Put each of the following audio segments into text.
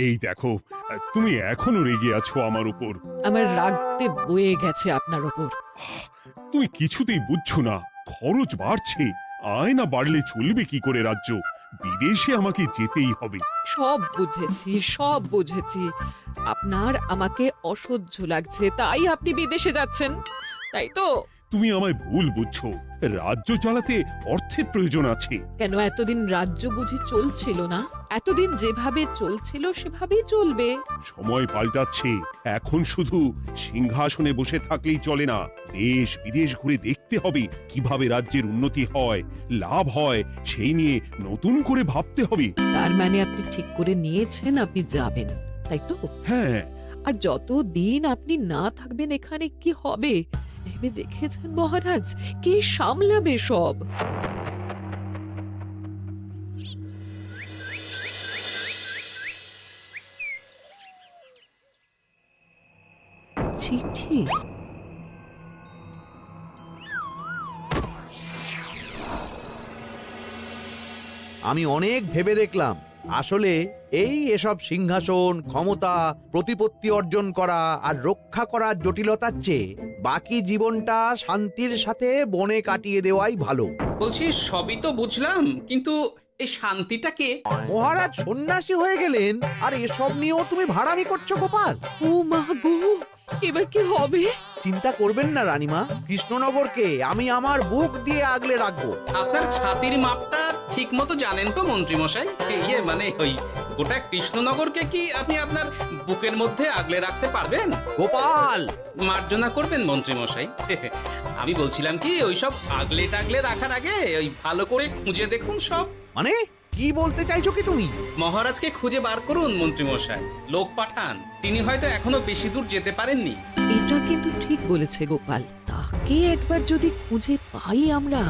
এই দেখো, তুমি এখনো রেগে আছো আমার উপর। আমার রাগতে বয়ে গেছে আপনার ওপর। তুমি কিছুতেই বুঝছো না, খরচ বাড়ছে। আয় না বাড়লে চলবে কি করে রাজ্য? বিদেশে আমাকে যেতেই হবে। সব বুঝেছি, সব বুঝেছি। আপনার আমাকে অসহ্য লাগছে, তাই আপনি বিদেশে যাচ্ছেন, তাই তো? তুমি আমায় ভুল বুঝছো। রাজ্য চালাতে অর্থের প্রয়োজন আছে। কেন এতদিন রাজ্য বুঝি চলছিল না? এতদিন যেভাবে চলছিল সেভাবেই চলবে। সময় পাল্টাচ্ছে। এখন শুধু সিংহাসনে বসে থাকলেই চলে না। দেশ বিদেশ ঘুরে দেখতে হবে কিভাবে রাজ্যের উন্নতি হয়, লাভ হয়, সেই নিয়ে নতুন করে ভাবতে হবে। তার মানে আপনি ঠিক করে নিয়েছেন আপনি যাবেন, তাই তো? হ্যাঁ। আর যতদিন আপনি না থাকবেন এখানে কি হবে ভেবে দেখেছেন মহারাজ? কে সামলাবে সব? চিঠি? আমি অনেক ভেবে দেখলাম, আসলে এসব সিংহাসন, ক্ষমতা, প্রতিপত্তি অর্জন করা আর রক্ষা করার জটিলতার চেয়ে বাকি জীবনটা শান্তির সাথে বনে কাটিয়ে দেওয়াই ভালো। বলছি সবই তো বুঝলাম, কিন্তু এই শান্তিটা কে? মহারাজ সন্ন্যাসী হয়ে গেলেন আর এসব নিয়েও তুমি ভাড়ামি করছো গোপাল? ও মা গো, এবার কি হবে? চিন্তা করবেন না রানীমা, কৃষ্ণনগরকে আমি আমার বুক দিয়ে আগলে রাখবো। আপনার ছাতির মাপটা ঠিক মতো জানেন তো মন্ত্রী মশাই? মানে ওই গোটা কৃষ্ণনগরকে কি আপনি আপনার বুকের মধ্যে আগলে রাখতে পারবেন? গোপাল! মার্জনা করবেন মন্ত্রী মশাই। আমি বলছিলাম কি, ওই সব আগলে টাগলে রাখার আগে ওই ভালো করে খুঁজে দেখুন সব। মানে কি বলতে চাইছো কি তুমি? মহারাজকে খুঁজে বার করুন মন্ত্রী মশাই, লোক পাঠান। তিনি হয়তো এখনো বেশি দূর যেতে পারেননি। এটা কিন্তু ঠিক বলেছে গোপাল, তাকে একবার যদি খুঁজে পাই আমরা।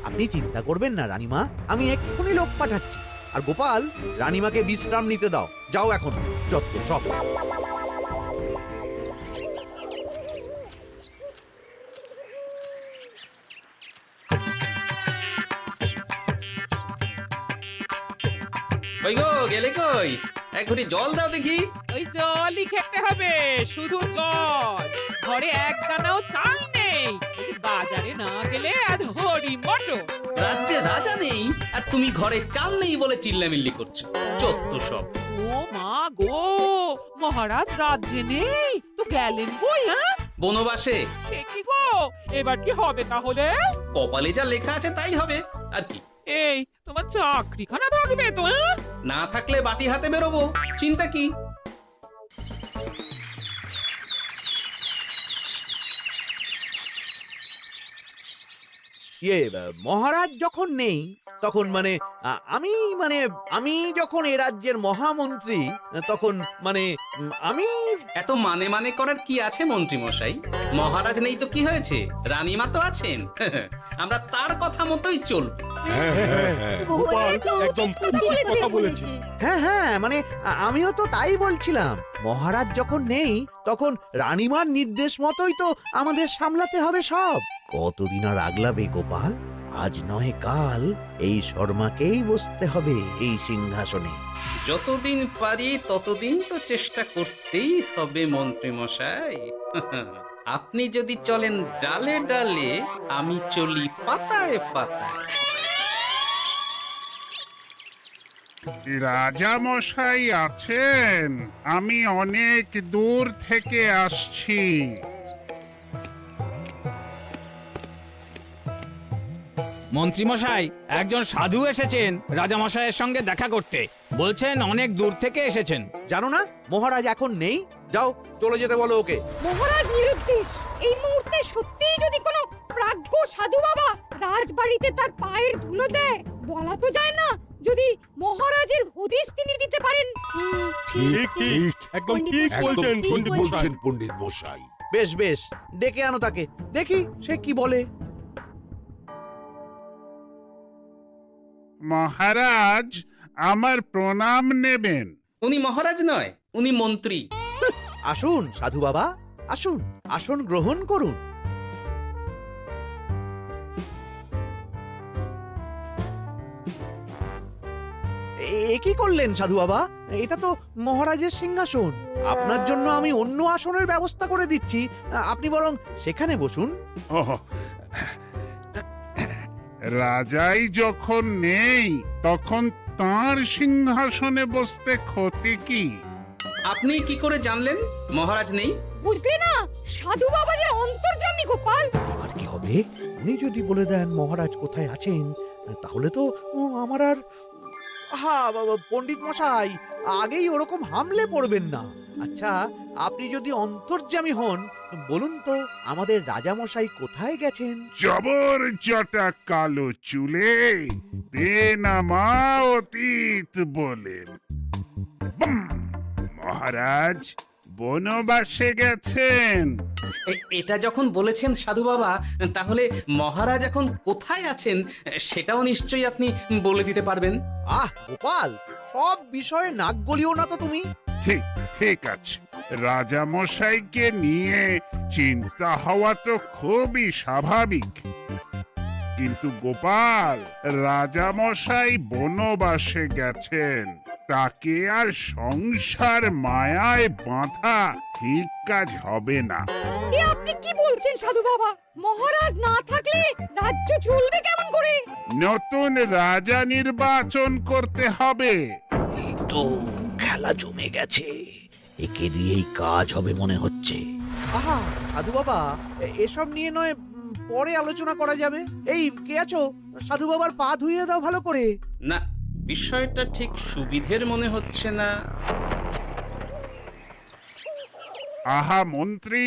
আপনি চিন্তা করবেন না রানীমা, আমি এক্ষুনি লোক পাঠাচ্ছি। আর গোপাল, রানীমাকে বিশ্রাম নিতে দাও। যাও এখন, যত সব। ওই গো, গেলে কই? এক ঘটি জল দাও দেখি। ওই জলই খেতে হবে, শুধু জল। ঘরে এক দানাও চাল নেই, যদি বাজারে না গেলে আজ হরি মটর। রাজ্যে রাজা নেই আর তুমি ঘরে চাল নেই বলে চিল্লামিল্লি করছো, চত্ব সব। ও মা গো, মহারাজ রাজ্যে নেই তো গেলেন কই? হ্যাঁ, বনবাসে। সে কি গো, এবার কি হবে তাহলে? কপালে যা লেখা আছে তাই হবে, আর কি। এই তোমার চাকরিখানা থাকবে তো? হ্যাঁ, না থাকলে বাটি হাতে বেরোবো, চিন্তা কি? মহারাজ যখন নেই তখন আমি যখন এ রাজ্যের মহামন্ত্রী, তখন আমি এত মানে মানে করার কি আছে মন্ত্রী মশাই? মহারাজ নেই তো কি হয়েছে, রানীমা তো আছেন। আমরা তার কথা মতোই চলব। গোপাল একদম ঠিক কথা বলেছে। হ্যাঁ, আমিও তো তাই বলছিলাম। মহারাজ যখন নেই তখন রানীমার নির্দেশ মতোই তো আমাদের সামলাতে হবে সব। কতদিন আর আগলাবে গোপাল? আজ নয় কাল এই শর্মাকেই বসতে হবে এই সিংহাসনে। যতদিন পারি ততদিন তো চেষ্টা করতেই হবে মন্ত্রী মশাই। আপনি যদি চলেন ডালে ডালে, আমি চলি পাতায় পাতায়। রাজা মশাই আছেন? আমি অনেক দূর থেকে আসছি। মন্ত্রীমশাই, একজন সাধু এসেছেন রাজামশাইয়ের সঙ্গে দেখা করতে। বলছেন অনেক দূর থেকে এসেছেন। জানো না মহারাজ এখন নেই? যাও, চলে যেতে বলো ওকে। মহারাজ নিরুদ্দেশ। এই মুহূর্তে সত্যিই যদি কোনো প্রাজ্ঞ সাধু বাবা রাজবাড়িতে তার পায়ের ধুলো দেয়, বলা তো যায় না যদি মহারাজের হদিস তিনি দিতে পারেন। ঠিক ঠিক একদম ঠিক বলছেন পণ্ডিত মশাই। বেশ বেশ, ডেকে আনো তাকে, দেখি সে কি বলে। মহারাজ, আমার প্রণাম নেবেন। উনি মহারাজ নয়, উনি মন্ত্রী। আসুন সাধু বাবা, আসুন, আসন গ্রহণ করুন। এ কি করলেন সাধু বাবা? এটা তো মহারাজের সিংহাসন। আপনার জন্য আমি অন্য আসনের ব্যবস্থা করে দিচ্ছি, আপনি বরং সেখানে বসুন। ওহ, রাজাই যখন নেই তখন তার সিংহাসনে বসতে ক্ষতি কি? আপনি কি করে জানলেন মহারাজ নেই? বুঝলে না, সাধু বাবা যে অন্তর্যামী গোপাল। এবার কি হবে? উনি যদি বলে দেন মহারাজ কোথায় আছেন, তাহলে তো আমার আর বাবা পণ্ডিত মশাই, আগেই ওরকম হামলে পড়বেন না। আচ্ছা, আপনি যদি অন্তর্যামী হন, বলুন তো আমাদের রাজা মশাই কোথায় গেছেন? জবর জটা কালো চুলে বেনামা অতীত বলেন। বুম! মহারাজ বনবাসে গেছেন। এটা যখন বলেছেন সাধু বাবা, তাহলে মহারাজ এখন কোথায় আছেন সেটাও নিশ্চয়ই আপনি বলে দিতে পারবেন। গোপাল, সব বিষয়ে নাক গলিও না তো তুমি। ঠিক ঠিক আছে, রাজা মশাইকে নিয়ে চিন্তা হওয়া তো খুবই স্বাভাবিক, কিন্তু গোপাল, রাজা মশাই বনবাসে গেছেন, তাকে আর সংসার মায়ায় বাঁধা ঠিক কাজ হবে না। এ আপনি কি বলছেন সাধু বাবা? মহারাজ না থাকলে রাজ্য চলবে কেমন করে? নতুন রাজা নির্বাচন করতে হবে। এই তো খেলা জমে গেছে, একে দিয়েই কাজ হবে মনে হচ্ছে। সাধু বাবা, এসব নিয়ে নয় পরে আলোচনা করা যাবে। এই কে আছো? সাধু বাবার পা ধুইয়ে দাও ভালো করে। না, বিষয়টা ঠিক সুবিধের মনে হচ্ছে না। আহা মন্ত্রী,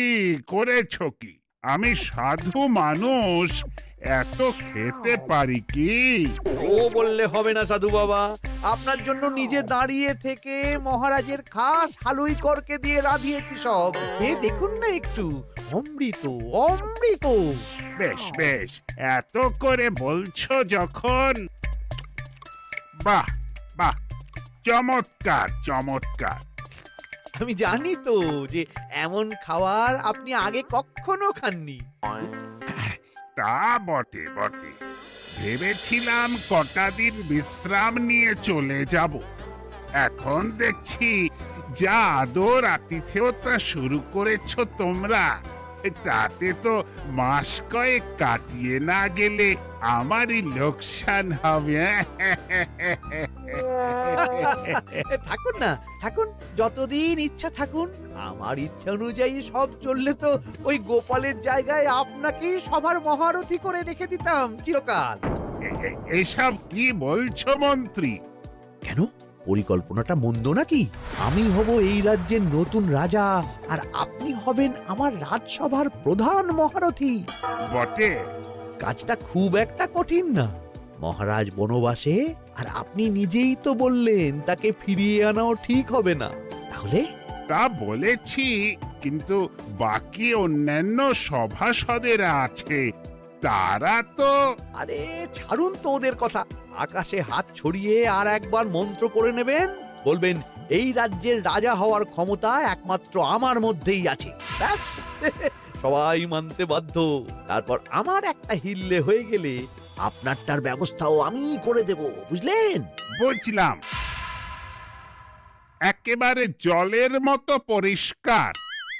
করেছো কি? আমি সাধু মানুষ, এত খেতে পারি কি? ও বললে হবে না সাধু বাবা, আপনার জন্য নিজে দাঁড়িয়ে থেকে মহারাজের খাস হালুই করকে দিয়ে রাঁধিয়েছি সব। দেখুন না একটু, অমৃত অমৃত। বেশ বেশ, এত করে বলছো যখন, বাহ বাহ, চমৎকার চমৎকার। আমি জানি তো যে এমন খাবার আপনি আগে কখনো খাননি। তা বটে বটে, ভেবেছিলাম কটা দিন বিশ্রাম নিয়ে চলে যাব। এখন দেখছি যা আদর আতিথেয়তা শুরু করেছো তোমরা, তাতে তো মাস কয়েক কাটিয়ে না গেলে আমারই লোকসান হবে। থাকুন না, থাকুন, যতদিন ইচ্ছা থাকুন। আমার ইচ্ছা অনুযায়ী সব চললে তো ওই গোপালের জায়গায় আপনাকেই সবার মহারথী করে রেখে দিতাম চিরকাল। এসব কি বলছো মন্ত্রী? কেন, পরিকল্পনাটা মন্দ নাকি? আমি হব এই রাজ্যের নতুন রাজা, আর আপনি হবেন আমার রাজসভার প্রধান মহারথী। বটে, কাজটা খুব একটা কঠিন না। মহারাজ বনবাসে, আর আপনি নিজেই তো বললেন তাকে ফিরিয়ে আনাও ঠিক হবে না। তাহলে? তা বলেছি, কিন্তু বাকি অন্যান্য সভাসদেরা আছে, তারা তো। আরে ছাড়ুন তো ওদের কথা। আকাশে হাত ছড়িয়ে আর একবার মন্ত্র পড়ে নেবেন, বলবেন এই রাজ্যের রাজা হওয়ার ক্ষমতা একমাত্র আমার মধ্যেই আছে, ব্যাস। সবাই মানতে বাধ্য। তারপর আমার একটা হিল্লে হয়ে গেলে আপনারটার ব্যবস্থাও আমি করে দেব, বুঝলেন? বুঝলাম, একেবারে জলের মতো পরিষ্কার।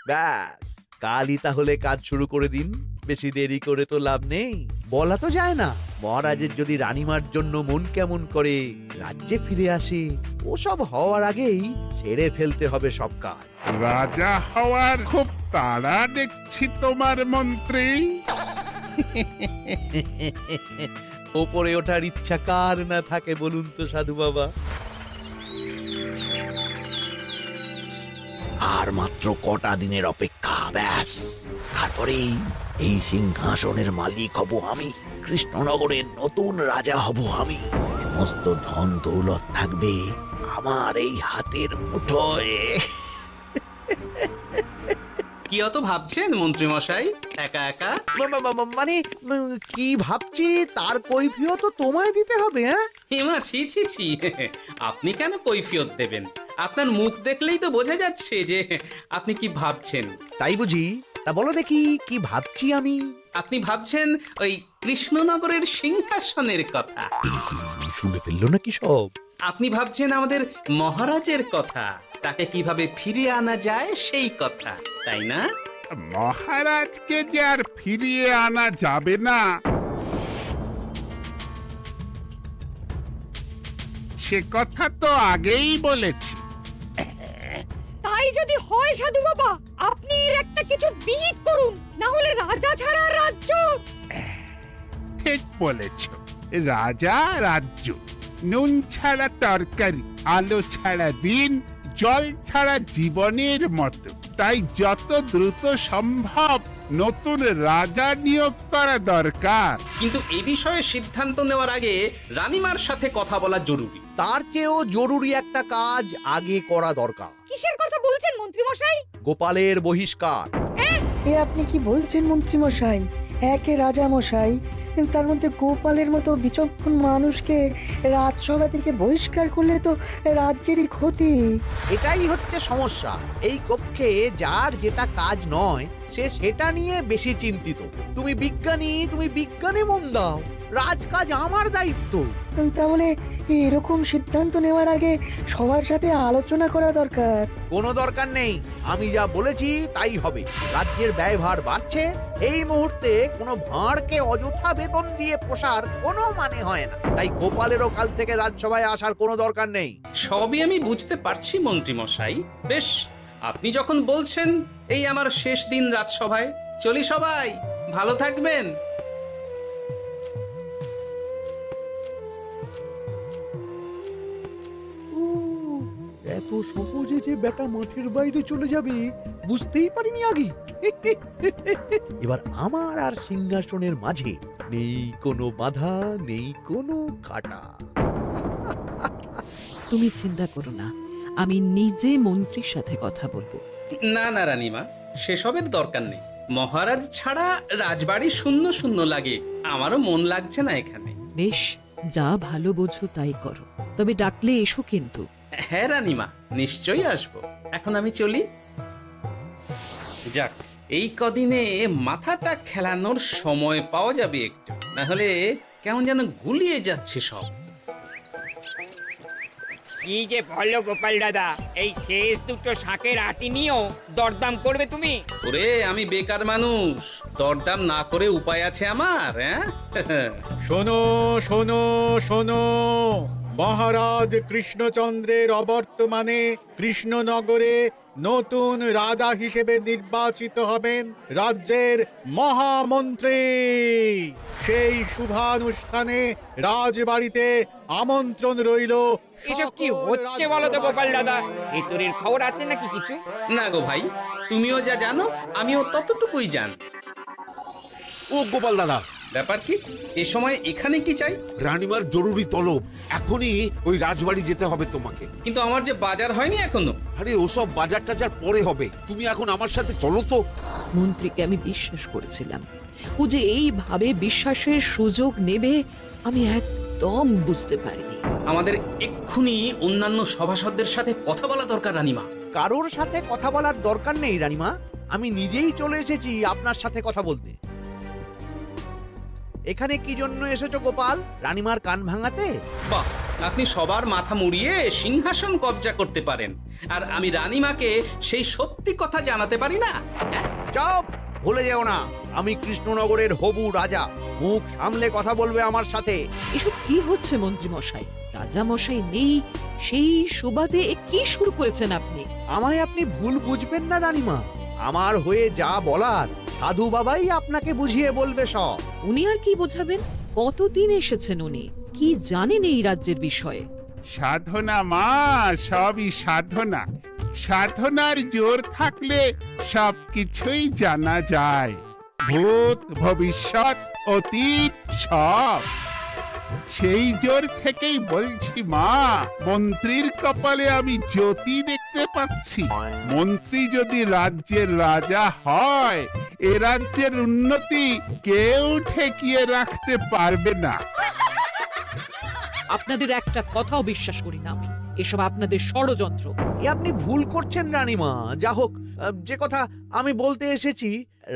ব্যাস, কালই তাহলে কাজ শুরু করে দিন। বেশি দেরি করে তো লাভ নেই। বলা তো যায় না, মহারাজের যদি রানীমার জন্য মন কেমন করে, রাজ্যে ফিরে আসে, ওসব হওয়ার আগেই ছেড়ে ফেলতে হবে সব কাজ। রাজা হওয়ার খুব তাড়া দেখছি তোমার মন্ত্রী। ওপরে ওঠার ইচ্ছা কার না থাকে বলুন তো সাধু বাবা? আর মাত্র কটা দিনের অপেক্ষা, ব্যাস। তারপরেই এই সিংহাসনের মালিক হব আমি, কৃষ্ণনগরের নতুন রাজা হব আমি। সমস্ত ধন দৌলত থাকবে আমার এই হাতের মুঠোয়। কি অত ভাবছেন মন্ত্রী মশাই একা একা? মানে কি ভাবছি তার কৈফিয়ত তো তোমায় দিতে হবে। হিমা, ছি ছি ছি, আপনি কেন কৈফিয়ত দেবেন? আপনার মুখ দেখলেই তো বোঝা যাচ্ছে যে আপনি কি ভাবছেন। তাই বুঝি? তা বলো দেখি কি ভাবছি আমি। আপনি ভাবছেন ওই কৃষ্ণনগরের সিংহাসনের কথা। শুনে ফেললো নাকি সব? আপনি ভাবছেন আমাদের মহারাজের কথা, তাকে কিভাবে ফিরিয়ে আনা যায় সেই কথা, তাই না? মহারাজকে যে আর ফিরিয়ে আনা যাবে না সে কথা তো আগেই বলেছি। তাই যদি হয় সাধু বাবা, আপনি এর একটা কিছু বিহিত করুন, না হলে রাজা ছাড়া রাজ্য। ঠিক বলেছ, রাজা রাজ্য, নুন ছাড়া তরকারি, আলো ছাড়া দিন, জল ছাড়া জীবনের মতো। তাই যত দ্রুত সম্ভব নতুন রাজা নিয়োগ করা দরকার। কিন্তু এ বিষয়ে সিদ্ধান্ত নেওয়ার আগে রানীমার সাথে কথা বলা জরুরি। তার চেয়েও জরুরি একটা কাজ আগে করা দরকার। কিসের কথা বলছেন মন্ত্রী মশাই? গোপালের বহিষ্কার। এ আপনি কি বলছেন মন্ত্রী মশাই? একে রাজা মশাই, তার মধ্যে গোপালের মতো বিচক্ষণ মানুষকে রাজসভা থেকে বহিষ্কার করলে তো রাজ্যেরই ক্ষতি। এটাই হচ্ছে সমস্যা। এই কক্ষে যার যেটা কাজ নয় সে সেটা নিয়ে বেশি চিন্তিত। তুমি বিজ্ঞানী, তুমি বিজ্ঞানে মন দাও, রাজকাজ আমার দায়িত্ব। তাহলে এরকম সিদ্ধান্ত নেওয়ার আগে সবার সাথে আলোচনা করা দরকার। কোনো দরকার নেই, আমি যা বলেছি তাই হবে। রাজ্যের ব্যয়ভার বাড়ছে, এই মুহূর্তে কোনো ভাঁড়কে অযথা বেতন দিয়ে পোষার কোনো মানে হয় না। তাই গোপালেরও কাল থেকে রাজসভায় আসার কোনো দরকার নেই। সবই আমি বুঝতে পারছি মন্ত্রী মশাই। বেশ, আপনি যখন বলছেন, এই আমার শেষ দিন রাজসভায়, চলি সবাই, ভালো থাকবেন। এত সহজে যে বেটা মাঠের বাইরে চলে যাবে বুঝতেই পারিনি আগে। এবার আমার আর সিংহাসনের মাঝে নেই কোনো বাধা, নেই কোনো কাটা। তুমি চিন্তা করো না, আমি নিজে মন্ত্রীর সাথে কথা বলবো। না না রানীমা, সেসবের দরকার নেই। মহারাজ ছাড়া রাজবাড়ি শূন্য শূন্য লাগে, আমারও মন লাগছে না এখানে। বেশ, যা ভালো বোঝো তাই করো, তবে ডাকলে এসো কিন্তু। হ্যাঁ রানীমা, নিশ্চয়ই আসবো। এখন আমি চলি। যাক, এই কদিনে মাথাটা খেলানোর সময় পাওয়া যাবে একটু, না হলে কেমন যেন গুলিয়ে যাচ্ছে সব। কি যে বলো গোপাল দাদা, এই শেষ দুটো শাকের আটি নিয়েও দরদাম করবে তুমি? ওরে, আমি বেকার মানুষ, দরদাম না করে উপায় আছে আমার? হ্যাঁ শোনো শোনো শোনো, মহারাজ কৃষ্ণচন্দ্রের অবর্তমানে কৃষ্ণনগরে নতুন রাজা হিসেবে নির্বাচিত হবেন রাজ্যের মহামন্ত্রী। সেই শুভানুষ্ঠানে রাজবাড়িতে আমন্ত্রণ রইল। এসব কি হচ্ছে বলো তো গোপাল দাদা? ভেতরের খবর আছে নাকি কিছু? না গো ভাই, তুমিও যা জানো আমিও ততটুকুই জানি। ও গোপাল দাদা, ব্যাপার কি? এ সময় এখানে কি চাই? রানীমার জরুরি তলব, এখনই ওই রাজবাড়ি যেতে হবে তোমাকে। কিন্তু আমার যে বাজার হয়নি এখনো। আরে ওসব বাজার টাজার পরে হবে, তুমি এখন আমার সাথে চলো তো। মন্ত্রীকে আমি বিশ্বাস করেছিলাম, ও যে এইভাবে বিশ্বাসের সুযোগ নেবে আমি একদম বুঝতে পারিনি। আমাদের এক্ষুনি অন্যান্য সভাসদদের সাথে কথা বলা দরকার রানীমা। কারোর সাথে কথা বলার দরকার নেই রানীমা, আমি নিজেই চলে এসেছি আপনার সাথে কথা বলতে। এখানে কি জন্য এসেছো গোপাল? রানীমার কান ভাঙাতে? বাহ, আপনি সবার মাথা মুড়িয়ে সিংহাসন কবজা করতে পারেন, আর আমি রানীমাকে সেই সত্যি কথা জানাতে পারি না? চুপ, ভুলে যেও না আমি কৃষ্ণনগরের হবু রাজা। মুখ সামলে কথা বলবে আমার সাথে। এসব কি হচ্ছে মন্ত্রী মশাই? রাজা মশাই নেই, সেই সুবাদে এ কি শুরু করেছেন আপনি? আমায় আপনি ভুল বুঝবেন না রানীমা, আমার হয়ে যা বলার সাধু বাবাই আপনাকে বুঝিয়ে বলবে সব। উনি আর কি বোঝাবেন? কতদিন এসেছেন উনি, কি জানেন এই রাজ্যের বিষয়ে? সাধনা মা, সবই সাধনা। সাধনার জোর থাকলে সবকিছুই জানা যায়, ভূত ভবিষ্যৎ অতীত সব। সেই জোর থেকেই বলছি মা, মন্ত্রীর কপালে আমি জ্যোতি দেখতে পাচ্ছি। মন্ত্রী যদি রাজ্যের রাজা হয়, এ রাজ্যের উন্নতি কেউ ঠেকিয়ে রাখতে পারবে না। আপনাদের একটা কথাও বিশ্বাস করি না আমি। এসব আপনাদের ষড়যন্ত্র। এ আপনি ভুল করছেন রানীমা। যা হোক, যে কথা আমি বলতে এসেছি,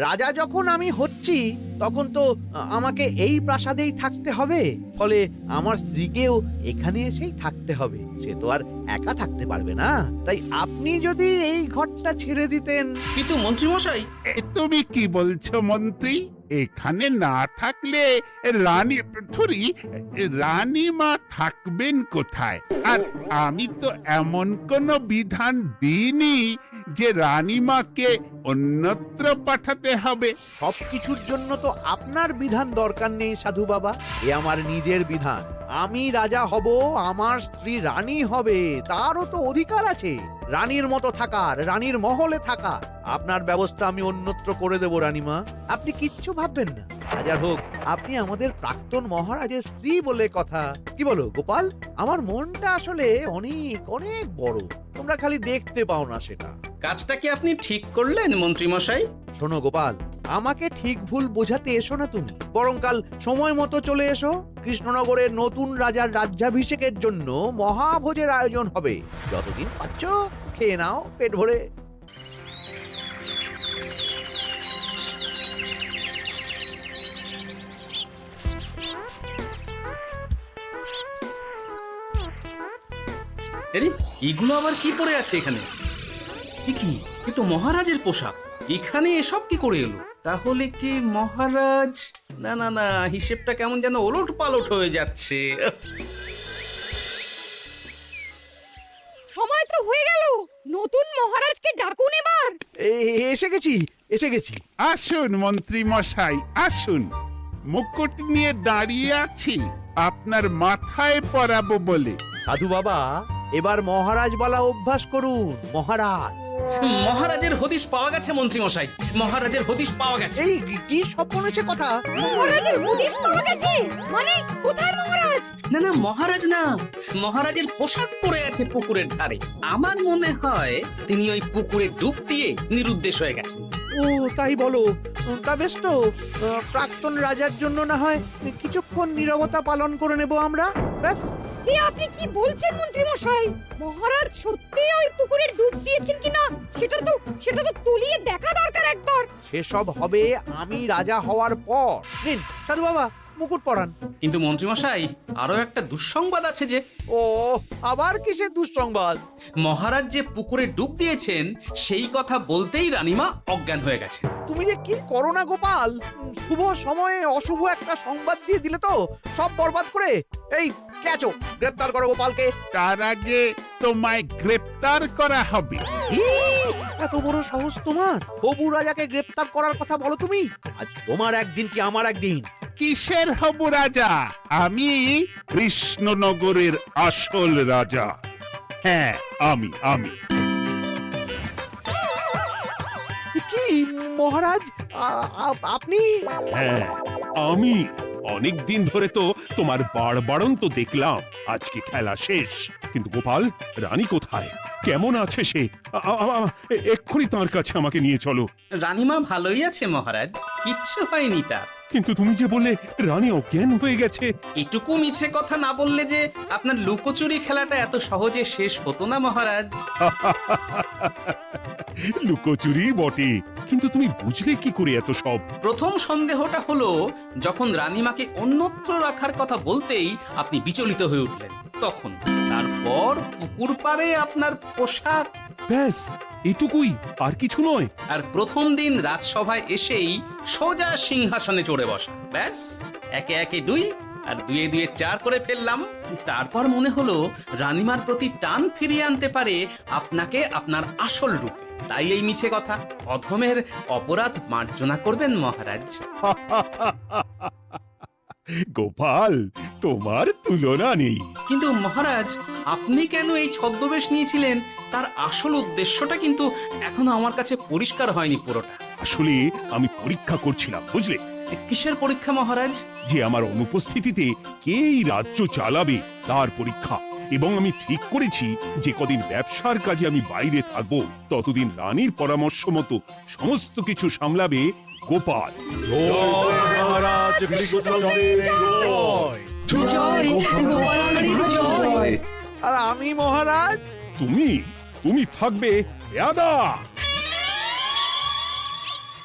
রাজা যখন আমি হচ্ছি তখন তো আমাকে এই প্রাসাদেই থাকতে হবে, ফলে আমার স্ত্রীকেও এখানে এসেই থাকতে হবে। সে তো আর একা থাকতে পারবে না, তাই আপনি যদি এই ঘরটা ছেড়ে দিতেন। কিন্তু মন্ত্রীমশাই, তুমি কি বলছো মন্ত্রী? এখানে না থাকলে রানীমা থাকবেন কোথায়? আর আমি তো এমন কোনো বিধান দিইনি যে রানীমাকে অন্যত্র পাঠাতে হবে। সবকিছুর জন্য তো আপনার বিধান দরকার নেই সাধু বাবা, এ আমার নিজের বিধান। আমি রাজা হব, আমার স্ত্রী রানী হবে, তারও তো অধিকার আছে রানীর মতো থাকার, রানীর মহলে থাকার। আপনার ব্যবস্থা আমি অন্যত্র করে দেব রানীমা, আপনি কিচ্ছু ভাববেন না। হাজার হোক আপনি আমাদের প্রাক্তন মহারাজের স্ত্রী বলে কথা। কি বলো গোপাল? আমার মনটা আসলে অনেক অনেক বড়, তোমরা খালি দেখতে পাও না সেটা। কাজটা কি আপনি ঠিক করলেন মন্ত্রীমশাই? শোনো গোপাল, আমাকে ঠিক ভুল বোঝাতে এসো না তুমি, বরং কাল সময় মতো চলে এসো। কৃষ্ণনগরের নতুন রাজার রাজ্যাভিষেকের জন্য মহাভোজের আয়োজন হবে। যতদিন পাচ্ছ খেয়ে নাও পেট ভরে। আরে এগুলো আবার কি পরে আছে এখানে? কি এ তো মহারাজের পোশাক, এখানে এসব কি করে এলো? তাহলে কি মহারাজ? না না না, হিসেবটা কেমন যেন ওলট পালট হয়ে যাচ্ছে। সময় তো হয়ে গেল, নতুন মহারাজকে ডাকুন এবার। এসে গেছি এসে গেছি। আসুন মন্ত্রী মশাই, আসুন। মুকুট নিয়ে দাঁড়িয়ে আছি আপনার মাথায় পরাবো বলে। সাধু বাবা, এবার মহারাজ বলা অভ্যাস করুন। মহারাজ। মহারাজের হদিশ পাওয়া গেছে মন্ত্রীমশাই, মহারাজের হদিশ পাওয়া গেছে। এই কি স্বপ্নেছে কথা? মহারাজের হদিশ পাওয়া গেছে মানে কোথায় মহারাজ? না না, মহারাজ না, মহারাজের পোশাক পরে আছে পুকুরের ধারে। আমার মনে হয় তিনি ওই পুকুরে ডুব দিয়ে নিরুদ্দেশ হয়ে গেছেন। ও তাই বলো? তা বেশ তো, প্রাক্তন রাজার জন্য না হয় কিছুক্ষণ নীরবতা পালন করে নেব আমরা, ব্যাস। এ আপনি কি বলছেন মন্ত্রী মশাই? মহারাজ সত্যি ওই পুকুরে ডুব দিয়েছেন কিনা সেটা তো তলিয়ে দেখা দরকার একবার। সেসব হবে আমি রাজা হওয়ার পর। নিন সাধু বাবা, মুকুট পরান। কিন্তু মন্ত্রীমশাই, আরো একটা দুঃসংবাদ আছে যে। ও আবার কিসের দুঃসংবাদ? মহারাজ যে পুকুরে ডুব দিয়েছেন সেই কথা বলতেই রানীমা অজ্ঞান হয়ে গেছে। তুমি যে কি করো না গোপাল, শুভ সময়ে অশুভ একটা সংবাদ দিয়ে দিলে তো সব বরবাদ করে। এই ক্যাচো, গ্রেফতার করো গোপালকে। তার আগে তোমায় গ্রেপ্তার করা হবে। এত বড় সাহস তোমার? হবু রাজাকে গ্রেফতার করার কথা বলো তুমি? আজ তোমার একদিন কি আমার একদিন। কিসের হবু রাজা? আমি কৃষ্ণনগরের আসল রাজা। হ্যাঁ, আমি। কি মহারাজ, আপনি? হ্যাঁ, আমি। অনেক দিন ধরে তো তোমার বাড়বাড়ন্ত দেখলাম, আজকে খেলা শেষ। কিন্তু গোপাল, রানী কোথায়? কেমন আছে সে? এক্ষুনি তার কাছে আমাকে নিয়ে চলো। রানীমা ভালোই আছে মহারাজ, কিচ্ছু হয়নি তার। কিন্তু তুমি যে বললে রানী অজ্ঞান হয়ে গেছে। এটুকু মিছে কথা না বললে যে আপনার লুকোচুরি খেলাটা এত সহজে শেষ হতো না মহারাজ। লুকোচুরি বটে, কিন্তু তুমি বুঝলে কি করে এত সব? প্রথম সন্দেহটা হলো যখন রানীমাকে অন্যত্র রাখার কথা বলতেই আপনি বিচলিত হয়ে উঠলেন, তখন। তারপর পুকুর পাড়ে আপনার পোশাক, ব্যাস এটুকুই, আর কিছু নয়। আর প্রথম দিন রাজসভায় এসেই সোজা সিংহাসনে চড়ে বসা, ব্যাস। একে একে 2 আর 2 2 4 করে ফেললাম। তারপর মনে হলো রানীমার প্রতি টান ফিরিয়ে আনতে পারে আপনাকে আপনার আসল রূপে। তাই এই মিছে কথা। অধমের অপরাধ মার্জনা করবেন মহারাজ। গোপাল, তোমার তুলনা নেই। কিন্তু মহারাজ, আপনি কেন এই ছদ্মবেশ নিয়েছিলেন তার আসল উদ্দেশ্যটা কিন্তু এখনো আমার কাছে পরিষ্কার হয়নি পুরোটা। আসলে আমি পরীক্ষা করছিলাম, বুঝলে? কিসের পরীক্ষা মহারাজ? যে আমার অনুপস্থিতিতে কে এই রাজ্য চালাবে তার পরীক্ষা। এবং আমি ঠিক করেছি যে কদিন ব্যবসার কাজে আমি বাইরে থাকবো, ততদিন রানীর পরামর্শ মতো সমস্ত কিছু সামলাবে গোপাল। আর আমি মহারাজ? তুমি থাকবে পেয়াদা।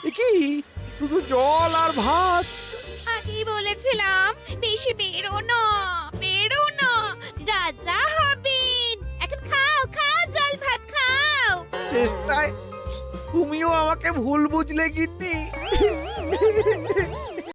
এ কি শুধু জল আর ভাত? আগেই বলেছিলাম বেশি বেরো না, বেরো না, রাজা হবেন। এখন খাও খাও, জল ভাত খাও। চেষ্টায় তুমিও আমাকে ভুল বুঝলে গিন্নি।